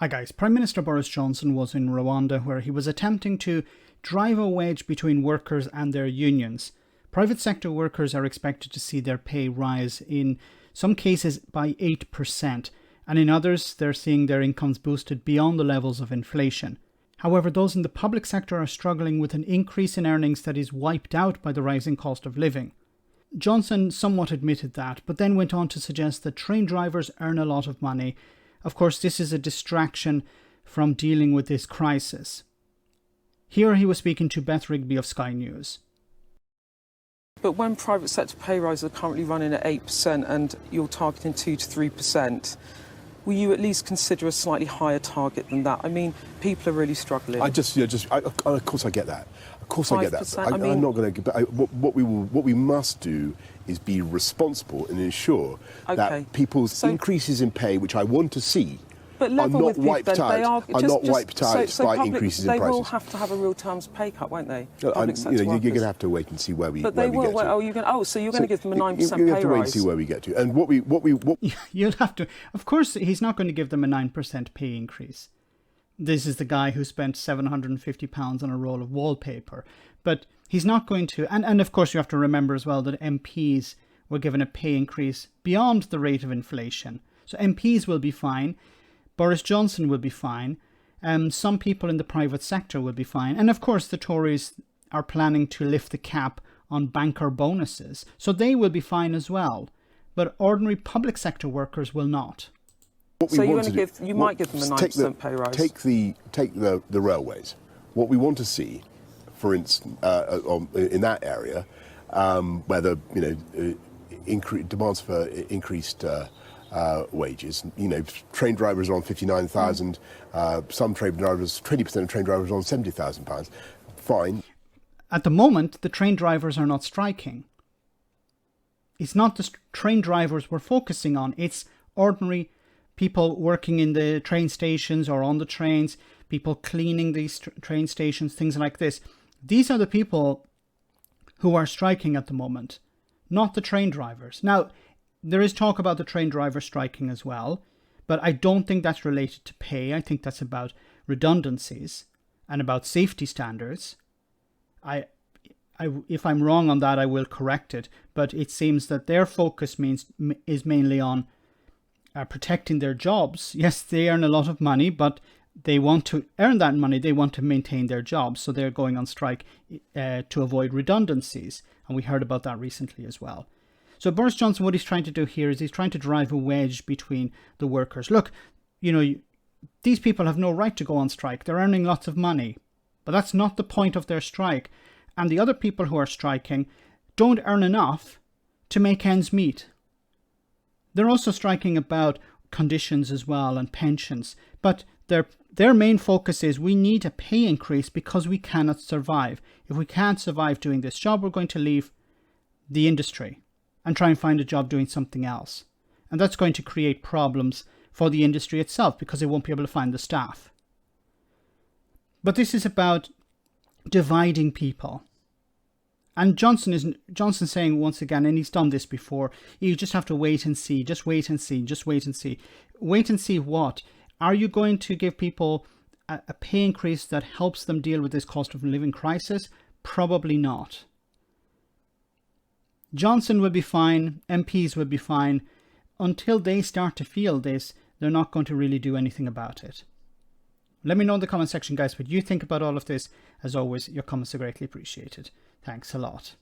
Hi guys, Prime Minister Boris Johnson was in Rwanda where he was attempting to drive a wedge between workers and their unions. Private sector workers are expected to see their pay rise in some cases by 8%, and in others they're seeing their incomes boosted beyond the levels of inflation. However, those in the public sector are struggling with an increase in earnings that is wiped out by the rising cost of living. Johnson somewhat admitted that, but then went on to suggest that train drivers earn a lot of money. Of course, this is a distraction from dealing with this crisis. Here he was speaking to Beth Rigby of Sky News. But when private sector pay rises are currently running at 8% and you're targeting 2 to 3%, will you at least consider a slightly higher target than that? I mean, people are really struggling. Of course I get that. Of course I get that. 5%, I'm not going to. What we must do is be responsible and ensure that people's increases in pay, which I want to see, but level are not wiped out. By increases in prices. They will have to have a real terms pay cut, won't they? You're going to have to wait and see where we. But they will. So you're going to give them a 9% pay rise? You have to wait and see where we get to. And what You'll have to. Of course, he's not going to give them a 9% pay increase. This is the guy who spent £750 on a roll of wallpaper. But he's not going to. And of course, you have to remember as well that MPs were given a pay increase beyond the rate of inflation. So MPs will be fine. Boris Johnson will be fine. Some people in the private sector will be fine. And of course, the Tories are planning to lift the cap on banker bonuses. So they will be fine as well. But ordinary public sector workers will not. So you might give them a 9% pay rise. Take the railways. What we want to see, for instance, in that area, where the demands for increased wages. Train drivers are on 59,000. Some train drivers, 20% of train drivers are on £70,000. Fine. At the moment, the train drivers are not striking. It's not the train drivers we're focusing on. It's ordinary people working in the train stations or on the trains, people cleaning these train stations, things like this. These are the people who are striking at the moment, not the train drivers. Now, there is talk about the train drivers striking as well, but I don't think that's related to pay. I think that's about redundancies and about safety standards. If I'm wrong on that, I will correct it, but it seems that their focus is mainly on protecting their jobs. Yes, they earn a lot of money, but they want to earn that money. They want to maintain their jobs. So they're going on strike to avoid redundancies. And we heard about that recently as well. So Boris Johnson, what he's trying to do here is he's trying to drive a wedge between the workers. Look, these people have no right to go on strike. They're earning lots of money, but that's not the point of their strike. And the other people who are striking don't earn enough to make ends meet. They're also striking about conditions as well and pensions. But their main focus is we need a pay increase because we cannot survive. If we can't survive doing this job, we're going to leave the industry and try and find a job doing something else. And that's going to create problems for the industry itself because they won't be able to find the staff. But this is about dividing people. And Johnson's saying once again, and he's done this before, you just have to wait and see, just wait and see, just wait and see. Wait and see what? Are you going to give people a pay increase that helps them deal with this cost of living crisis? Probably not. Johnson will be fine, MPs will be fine. Until they start to feel this, they're not going to really do anything about it. Let me know in the comment section, guys, what you think about all of this. As always, your comments are greatly appreciated. Thanks a lot.